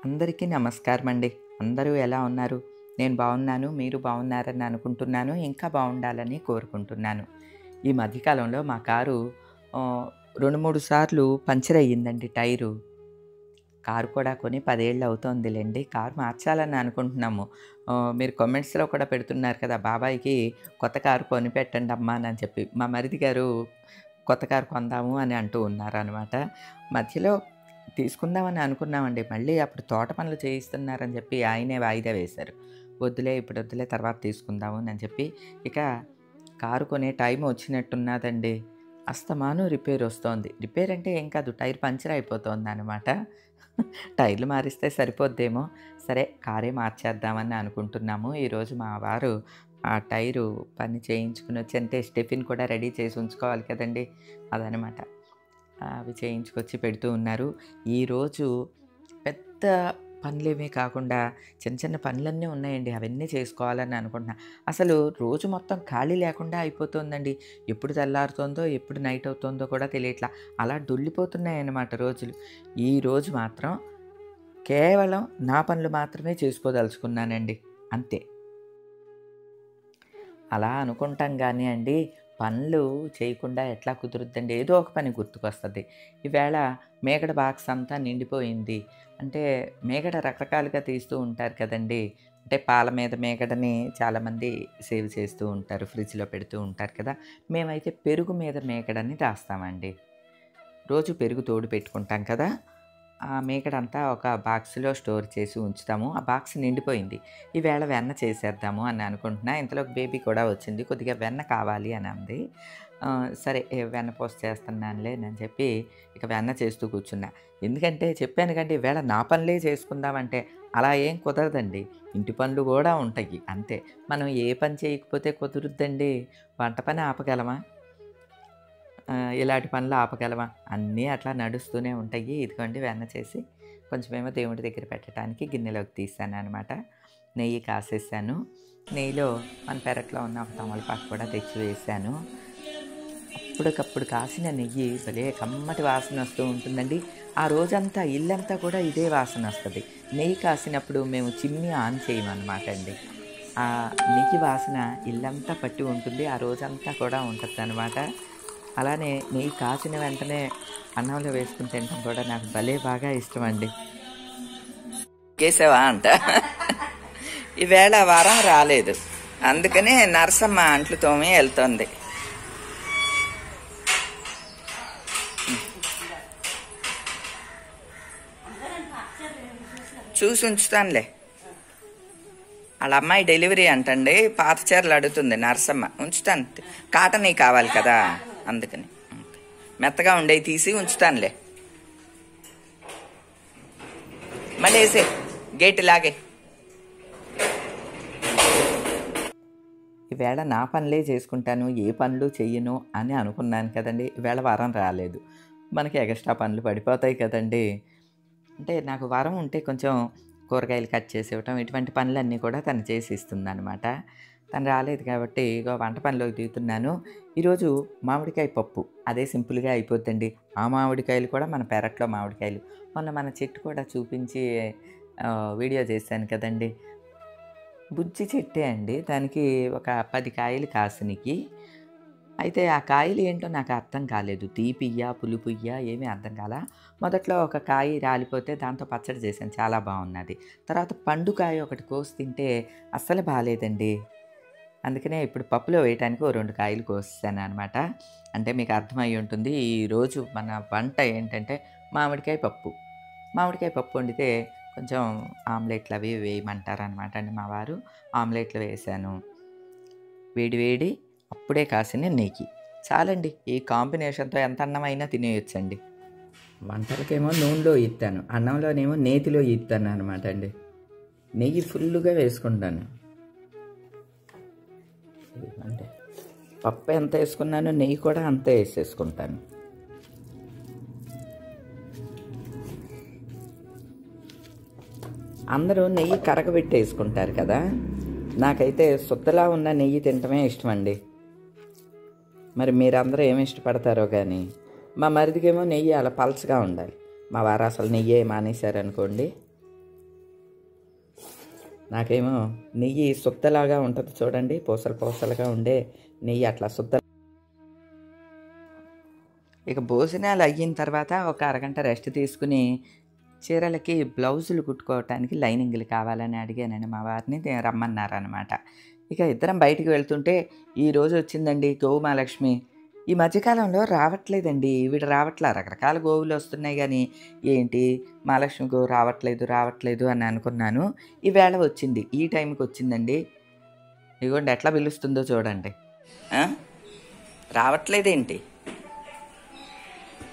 అందరికీ నమస్కారం అండి. అందరూ ఎలా ఉన్నారు? నేను బాగున్నాను. మీరు బాగున్నారని అనుకుంటున్నాను. ఇంకా బాగుండాలని కోరుకుంటున్నాను. ఈ మధ్య కాలంలో మా కారు 2, 3 సార్లు పంక్చర్ అయ్యిందండి టైరు. కారు కూడా కొని 10 ఏళ్ళు అవుతోందిలెండి. కారు మార్చాలని అనుకుంటున్నాము. మీరు కామెంట్స్‌లో కూడా పెడుతున్నారు కదా! బాబాయికి కొత్త కారు కొనిపెట్టండమ్మా అని చెప్పి. మా మరిది గారు కొత్త కారు కొందాము అని అంటూ ఉన్నారనమాట. మధ్యలో తీసుకుందామని అనుకున్నామండి. మళ్ళీ అప్పుడు తోట పనులు చేయిస్తున్నారని చెప్పి ఆయనే వాయిదా వేశారు. వద్దులే ఇప్పుడొద్దులే తర్వాత తీసుకుందాము అని చెప్పి ఇక కారు కొనే టైం వచ్చినట్టున్నాదండి. అస్తమాను రిపేరొస్తోంది. రిపేర్ అంటే ఏం కాదు, టైర్ పంక్చర్ అయిపోతోందనమాట. టైర్లు మారిస్తే సరిపోద్దేమో. సరే కారే మార్చేద్దామని అనుకుంటున్నాము. ఈరోజు మా వారు ఆ టైరు పని చేయించుకొనొచ్చి, అంటే స్టెఫిన్ కూడా రెడీ చేసి ఉంచుకోవాలి కదండీ! అదనమాట. అవి చేయించుకొచ్చి పెడుతూ ఉన్నారు. ఈరోజు పెద్ద పనులేమీ కాకుండా చిన్న చిన్న పనులన్నీ ఉన్నాయండి. అవన్నీ చేసుకోవాలని అనుకుంటున్నా. అసలు రోజు మొత్తం ఖాళీ లేకుండా అయిపోతుందండి. ఎప్పుడు తెల్లారుతోందో, ఎప్పుడు నైట్ అవుతుందో కూడా తెలియట్లా. అలా డొల్లిపోతున్నాయన్నమాట రోజులు. ఈరోజు మాత్రం కేవలం నా పనులు మాత్రమే చేసుకోదలుచుకున్నానండి. అంతే. అలా అనుకుంటాం గానీ అండి, పనులు చేయకుండా ఎట్లా కుదురుద్దండి? ఏదో ఒక పని గుర్తుకొస్తది. ఈవేళ మీగడ బాక్స్ అంతా నిండిపోయింది. అంటే మీగడ రకరకాలుగా తీస్తూ ఉంటారు కదండీ! అంటే పాల మీద మీగడని చాలామంది సేవ్ చేస్తూ ఉంటారు. ఫ్రిడ్జ్‌లో పెడుతూ ఉంటారు కదా! మేమైతే పెరుగు మీద మీగడని దాస్తామండి. రోజు పెరుగు తోడు పెట్టుకుంటాం కదా! ఆ మీగడంతా ఒక బాక్స్‌లో స్టోర్ చేసి ఉంచుతాము. ఆ బాక్స్ నిండిపోయింది. ఈవేళ వెన్న చేసేద్దాము అని అనుకుంటున్నా. ఇంతలోకి బేబీ కూడా వచ్చింది. కొద్దిగా వెన్న కావాలి అని అంది. సరే వెన్న పూస చేస్తున్నానులే అని చెప్పి ఇక వెన్న చేస్తూ కూర్చున్నా. ఎందుకంటే చెప్పాను కదండీ, ఈవేళ నా పనులే చేసుకుందామంటే అలా ఏం కుదరదండి. ఇంటి పనులు గూడా ఉంటాయి. అంతే. మనం ఏ పని చేయకపోతే కుదురుద్దండి? వంట పని ఆపగలమా? ఇలాంటి పనులు ఆపగలమా? అన్నీ అట్లా నడుస్తూనే ఉంటాయి. ఇదిగోండి వెన్న చేసి కొంచెమేమో దేవుడి దగ్గర పెట్టడానికి గిన్నెలోకి తీశాననమాట. నెయ్యి కాసేసాను. నెయ్యిలో మన పెరట్లో ఉన్న ఒక తమలపాకు కూడా తెచ్చి వేశాను. అప్పటికప్పుడు కాసిన నెయ్యి భలే కమ్మటి వాసన వస్తూ ఉంటుందండి. ఆ రోజంతా ఇల్లంతా కూడా ఇదే వాసన వస్తది. నెయ్యి కాసినప్పుడు మేము చిమ్నీ ఆన్ చేయమనమాట అండి. ఆ నెయ్యి వాసన ఇల్లంతా పట్టి ఉంటుంది. ఆ రోజంతా కూడా ఉంటదనమాట. అలానే నెయ్యి కాచిన వెంటనే అన్నంలో వేసుకొని తినటం కూడా నాకు భలే బాగా ఇష్టమండి. కేశవా అంట. ఈవేళ వారం రాలేదు. అందుకనే నరసమ్మ అంట్లు తోమి వెళ్తోంది. చూసి ఉంచుతానులే. వాళ్ళ అమ్మాయి డెలివరీ అంటండి. పాత చీరలు అడుగుతుంది నరసమ్మ. ఉంచుతాను. కాటన్ కావాలి కదా, అందుకని మెత్తగా ఉండేవి తీసి ఉంచుతానులే. మళ్ళీ వేసే గేట్ లాగే. ఈవేళ నా పనులే చేసుకుంటాను, ఏ పనులు చెయ్యను అని అనుకున్నాను కదండి. ఈవేళ వారం రాలేదు. మనకి ఎక్స్ట్రా పనులు పడిపోతాయి కదండి. అంటే నాకు వారం ఉంటే కొంచెం కూరగాయలు కట్ చేసి ఇవ్వటం, ఇటువంటి పనులన్నీ కూడా తను చేసి ఇస్తుందనమాట. తను రాలేదు కాబట్టి ఇగో వంట పనిలోకి దిగుతున్నాను. ఈరోజు మామిడికాయ పప్పు. అదే సింపుల్‌గా అయిపోద్దండి. ఆ మామిడికాయలు కూడా మన పెరట్లో మామిడికాయలు. మొన్న మన చెట్టు కూడా చూపించి వీడియో చేశాను కదండీ! బుజ్జి చెట్టే అండి. దానికి ఒక 10 కాయలు కాసినియి. అయితే ఆ కాయలు ఏంటో నాకు అర్థం కాలేదు. తీపియ్యా, పులుపుయ్యా ఏమీ అర్థం కాలా. మొదట్లో ఒక కాయ రాలిపోతే దాంతో పచ్చడి చేశాను. చాలా బాగున్నది. తర్వాత పండు కాయ ఒకటి కోసి తింటే అస్సలు బాలేదండి. అందుకనే ఇప్పుడు పప్పులో వేయటానికి ఓ 2 కాయలు కోసేసాననమాట. అంటే మీకు అర్థమయ్యి ఉంటుంది. ఈరోజు మన వంట ఏంటంటే మామిడికాయ పప్పు. మామిడికాయ పప్పు వండితే కొంచెం ఆమ్లెట్లు అవి వేయమంటారనమాట అండి మా వారు. ఆమ్లెట్లు వేశాను. వేడి వేడి అప్పుడే కాసిన నెయ్యి. చాలండి. ఈ కాంబినేషన్‌తో ఎంత అన్నమైనా తినేయొచ్చండి. వంటలకేమో నూనెలో ఈత్తాను. అన్నంలోనేమో నేతిలో ఈత్తాననమాట అండి. నెయ్యి ఫుల్లుగా వేసుకుంటాను. అంటే పప్పు ఎంత వేసుకున్నానో నెయ్యి కూడా అంతే వేసేసుకుంటాను. అందరూ నెయ్యి కరగబెట్టి వేసుకుంటారు కదా! నాకైతే సుద్దలా ఉన్న నెయ్యి తినటమే ఇష్టమండి. మరి మీరందరూ ఏమి ఇష్టపడతారో కానీ, మా మరిదికేమో నెయ్యి అలా పలచగా ఉండాలి. మా వారు అసలు నెయ్యే మానేశారనుకోండి, నాకేమో నెయ్యి సుద్దలాగా ఉంటుంది చూడండి, పూసలు పూసలుగా ఉండే నెయ్యి అట్లా సుద్ద. ఇక భోజనాలు అయిన తర్వాత ఒక అరగంట రెస్ట్ తీసుకుని చీరలకి బ్లౌజులు కుట్టుకోవటానికి లైనింగ్లు కావాలని అడిగానండి మా వారిని, రమ్మన్నారనమాట. ఇక ఇద్దరం బయటికి వెళ్తుంటే ఈరోజు వచ్చిందండి గోవుమాలక్ష్మి. ఈ మధ్యకాలంలో రావట్లేదండి, రావట్లా, రకరకాల గోవులు వస్తున్నాయి కానీ ఏంటి మహాలక్ష్మి గోవు రావట్లేదు అని అనుకున్నాను. ఈవేళ వచ్చింది, ఈ టైంకి వచ్చిందండి. ఇదిగోండి ఎట్లా పిలుస్తుందో చూడండి. రావట్లేదేంటి?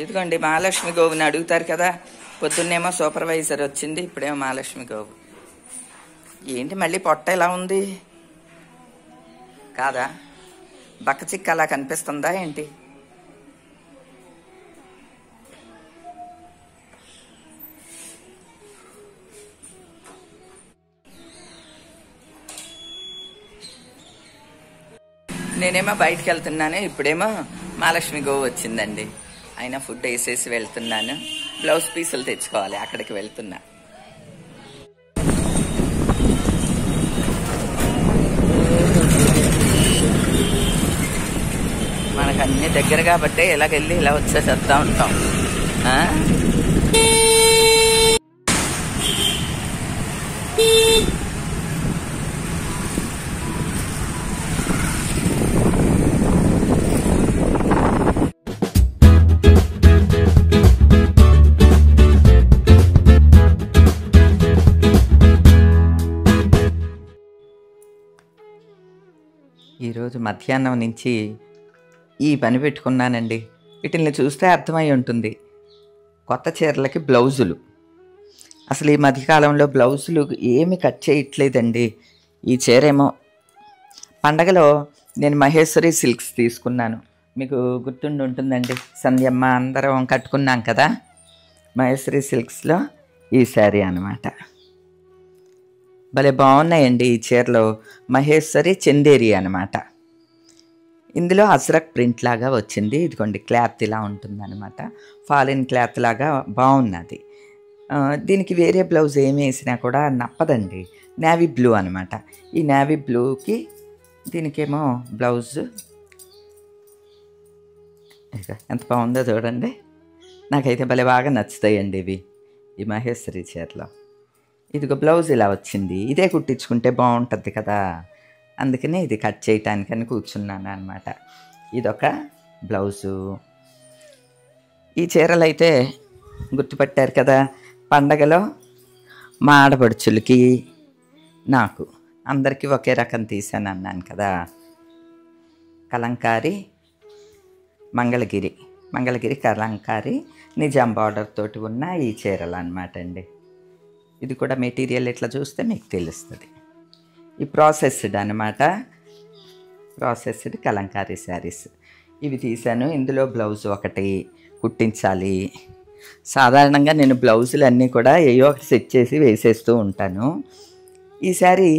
ఇదిగోండి మహాలక్ష్మి గోవుని అడుగుతారు కదా, పొద్దున్నేమో సూపర్వైజర్ వచ్చింది, ఇప్పుడేమో మహాలక్ష్మి గోవు. ఏంటి మళ్ళీ పొట్ట ఎలా ఉంది కాదా, బక్కచిక్క అలా కనిపిస్తుందా ఏంటి? నేనేమో బయటికి వెళ్తున్నాను, ఇప్పుడేమో మహాలక్ష్మి గోవు వచ్చిందండి. అయినా ఫుడ్ వేసేసి వెళ్తున్నాను, బ్లౌజ్ పీసులు తెచ్చుకోవాలి, అక్కడికి వెళ్తున్నా. మనకు అన్ని దగ్గర కాబట్టి ఇలాగెళ్ళి ఇలా వచ్చేసేస్తా ఉంటాం. ఈరోజు మధ్యాహ్నం నుంచి ఈ పని పెట్టుకున్నానండి. వీటిని చూస్తే అర్థమై ఉంటుంది, కొత్త చీరలకి బ్లౌజులు. అసలు ఈ మధ్యకాలంలో బ్లౌజులు ఏమి కట్ చేయట్లేదండి. ఈ చీరేమో పండగలో నేను మహేశ్వరి సిల్క్స్ తీసుకున్నాను, మీకు గుర్తుండి ఉంటుందండి, సంధ్యమ్మ అందరం కట్టుకున్నాం కదా. మహేశ్వరి సిల్క్స్లో ఈ శారీ అన్నమాట. భలే బాగున్నాయండి ఈ చీరలో. మహేశ్వరి చందేరి అనమాట. ఇందులో అజ్రక్ ప్రింట్ లాగా వచ్చింది. ఇదిగోండి క్లాత్ ఇలా ఉంటుందన్నమాట, ఫాలిన్ క్లాత్ లాగా బాగున్నది. దీనికి వేరే బ్లౌజ్ ఏమి వేసినా కూడా నప్పదండి. నేవీ బ్లూ అనమాట. ఈ నేవీ బ్లూకి దీనికేమో బ్లౌజ్ ఎంత బాగుందో చూడండి. నాకైతే భలే బాగా నచ్చుతాయండి ఇవి, ఈ మహేశ్వరి చీరలో. ఇదిగో బ్లౌజ్ ఇలా వచ్చింది, ఇదే కుట్టించుకుంటే బాగుంటుంది కదా, అందుకనే ఇది కట్ చేయటానికని కూర్చున్నాను అనమాట. ఇదొక బ్లౌజు. ఈ చీరలు అయితే గుర్తుపట్టారు కదా, పండగలో మా ఆడపడుచులకి నాకు అందరికీ ఒకే రకం తీసాను అన్నాను కదా. కలంకారీ మంగళగిరి కలంకారీ నిజాం బార్డర్ తోటి ఉన్న ఈ చీరలు అనమాట అండి. ఇది కూడా మెటీరియల్ ఇట్లా చూస్తే మీకు తెలుస్తుంది. ఈ ప్రాసెస్డ్ అనమాట, ప్రాసెస్డ్ కలంకారీ శారీస్ ఇవి తీశాను. ఇందులో బ్లౌజ్ ఒకటి కుట్టించాలి. సాధారణంగా నేను బ్లౌజులు అన్నీ కూడా ఏయో ఒకటి సెట్ చేసి వేసేస్తూ ఉంటాను. ఈ శారీ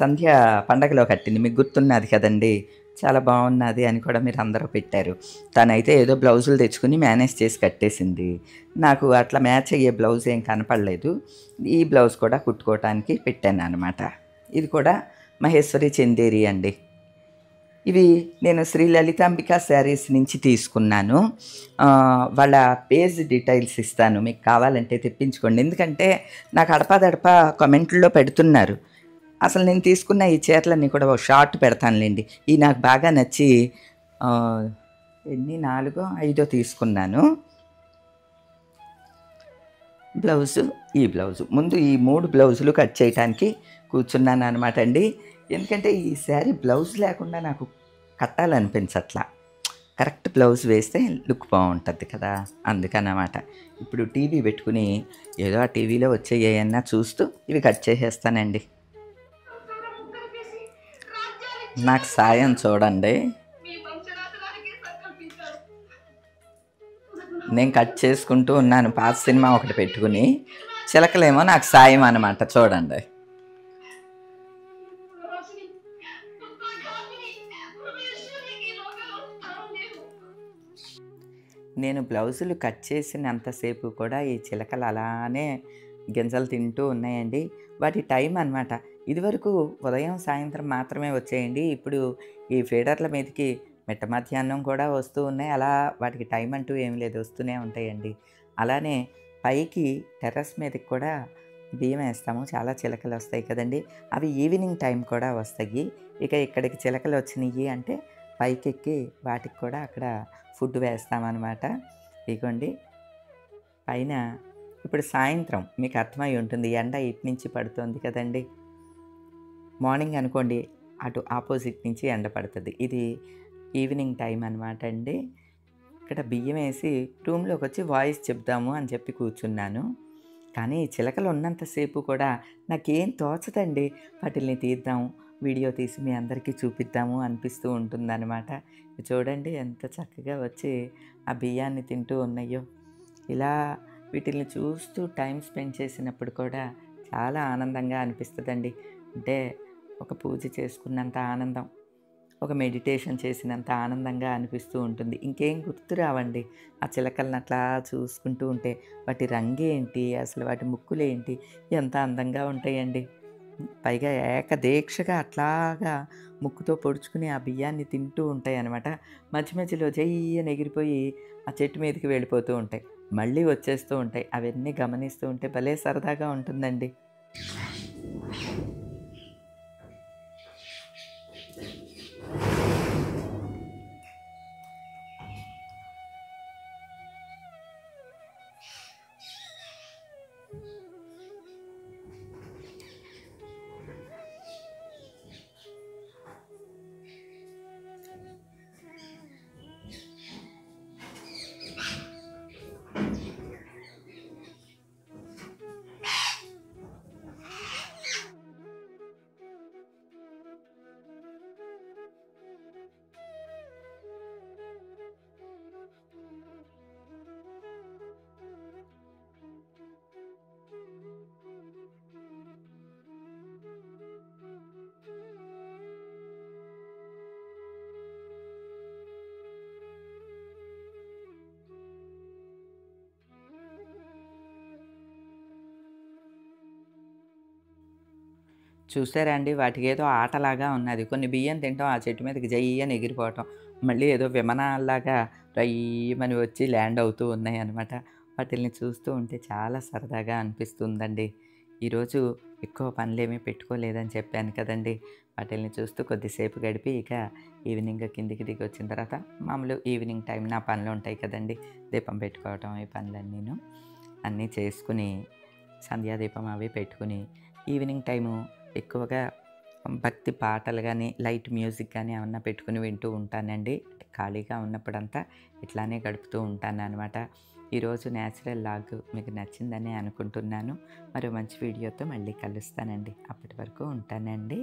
సంధ్య పండగలో కట్టింది, మీకు గుర్తున్నది కదండి. చాలా బాగున్నది అని కూడా మీరు అందరూ పెట్టారు. తనైతే ఏదో బ్లౌజులు తెచ్చుకుని మేనేజ్ చేసి కట్టేసింది. నాకు అట్లా మ్యాచ్ అయ్యే బ్లౌజ్ ఏం కనపడలేదు. ఈ బ్లౌజ్ కూడా కుట్టుకోవటానికి పెట్టాను అనమాట. ఇది కూడా మహేశ్వరి చందేరి అండి. ఇవి నేను శ్రీ లలితాంబిక శారీస్ నుంచి తీసుకున్నాను. వాళ్ళ పేజ్ డీటెయిల్స్ ఇస్తాను, మీకు కావాలంటే తెప్పించుకోండి. ఎందుకంటే నాకు అడపాదడపా కామెంట్లో పెడుతున్నారు. అసలు నేను తీసుకున్న ఈ చీరలన్నీ కూడా ఒక షార్ట్ పెడతానులేండి. ఈ నాకు బాగా నచ్చి 4, 5 తీసుకున్నాను. బ్లౌజు, ఈ బ్లౌజు ముందు ఈ 3 బ్లౌజులు కట్ చేయడానికి కూర్చున్నాను అనమాట అండి. ఎందుకంటే ఈ శారీ బ్లౌజ్ లేకుండా నాకు కట్టాలనిపించట్లా. కరెక్ట్ బ్లౌజ్ వేస్తే లుక్ బాగుంటుంది కదా, అందుకన్నమాట. ఇప్పుడు టీవీ పెట్టుకుని ఏదో ఆ టీవీలో వచ్చే ఏమన్నా చూస్తూ ఇవి కట్ చేసేస్తానండి. నాకు సాయం చూడండి, నేను కట్ చేసుకుంటూ ఉన్నాను పాత సినిమా ఒకటి పెట్టుకుని. చిలకలేమో నాకు సాయం అన్నమాట, చూడండి. నేను బ్లౌజులు కట్ చేసినంతసేపు కూడా ఈ చిలకలు అలానే గింజలు తింటూ ఉన్నాయండి. వాటి టైం అనమాట. ఇదివరకు ఉదయం, సాయంత్రం మాత్రమే వచ్చేయండి. ఇప్పుడు ఈ ఫీడర్ల మీదకి మిట్ట మధ్యాహ్నం కూడా వస్తూ ఉన్నాయి. అలా వాటికి టైం అంటూ ఏమి లేదు. వస్తూనే ఉంటాయండి. అలానే పైకి టెర్రస్ మీదకి కూడా బియ్యం ఏస్తాము. చాలా చిలకలొస్తాయి కదండీ! అవి ఈవినింగ్ టైం కూడా వస్తాయి. ఇక ఇక్కడికి చిలకలొచ్చినియి అంటే పైకెక్కి వాటికి కూడా అక్కడ ఫుడ్ వేస్తామనమాట. ఇగోండి పైన ఇప్పుడు సాయంత్రం మీకు అర్థమై ఉంటుంది. ఎండ ఇటు నుంచి పడుతోంది కదండీ! మార్నింగ్ అనుకోండి అటు ఆపోజిట్ నుంచి ఎండ పడతది. ఇది ఈవినింగ్ టైం అనమాట అండి. ఇక్కడ బియ్యమేసి రూమ్‌లోకొచ్చి వాయిస్ చెప్దాము అని చెప్పి కూర్చున్నాను. కానీ చిలకలు ఉన్నంత సేపు కూడా నాకేం తోచదండి. వాటిల్ని తీద్దాం, వీడియో తీసి మీ అందరికీ చూపిద్దాము అనిపిస్తూ ఉంటుందనమాట. చూడండి ఎంత చక్కగా వచ్చి ఆ బియ్యాన్ని తింటూ ఉన్నాయో. ఇలా వీటిల్ని చూస్తూ టైం స్పెండ్ చేసినప్పుడు కూడా చాలా ఆనందంగా అనిపిస్తదండి. అంటే ఒక పూజ చేసుకున్నంత ఆనందం, ఒక మెడిటేషన్ చేసినంత ఆనందంగా అనిపిస్తూ ఉంటుంది. ఇంకేం గుర్తు రావండి. ఆ చిలకలను అట్లా చూసుకుంటూ ఉంటే వాటి రంగేంటి, అసలు వాటి ముక్కులేంటి, ఎంత అందంగా ఉంటాయండి. పైగా ఏకదీక్షగా అట్లాగా ముక్కుతో పొడుచుకుని ఆ బియ్యాన్ని తింటూ ఉంటాయనమాట. మధ్య మధ్యలో జయ్యని ఎగిరిపోయి ఆ చెట్టు మీదకి వెళ్ళిపోతూ ఉంటాయి. మళ్ళీ వచ్చేస్తూ ఉంటాయి. అవన్నీ గమనిస్తూ ఉంటే భలే సరదాగా ఉంటుందండి. చూసారా అండి? వాటికేదో ఆటలాగా ఉన్నది. కొన్ని బియ్యం తింటాం, ఆ చెట్టు మీదకి జయ్యని ఎగిరిపోవటం. మళ్ళీ ఏదో విమానాల్లాగా రయ్యిమని వచ్చి ల్యాండ్ అవుతూ ఉన్నాయన్నమాట. వాటిల్ని చూస్తూ ఉంటే చాలా సరదాగా అనిపిస్తుందండి. ఈరోజు ఎక్కువ పనులేమీ పెట్టుకోలేదని చెప్పాను కదండీ! వాటిల్ని చూస్తూ కొద్దిసేపు గడిపి ఇక ఈవినింగ్ కిందికి దిగొచ్చిన తర్వాత మామూలు ఈవినింగ్ టైం నా పనులుంటాయి కదండీ! దీపం పెట్టుకోవటం ఈ పనులన్నీను. అన్నీ చేసుకుని సంధ్యాదీపం అవి పెట్టుకుని ఈవినింగ్ టైము ఎక్కువగా భక్తి పాటలు గానీ, లైట్ మ్యూజిక్ గానీ ఏమన్నా పెట్టుకొని వింటూ ఉంటానండి. ఖాళీగా ఉన్నప్పుడంతా ఇట్లానే గడుపుతూ ఉంటాననమాట. ఈరోజు నేచురల్ లాగ్ మీకు నచ్చిందని అనుకుంటున్నాను. మరో మంచి వీడియోతో మళ్ళీ కలుస్తానండి. అప్పటి వరకు ఉంటానండి.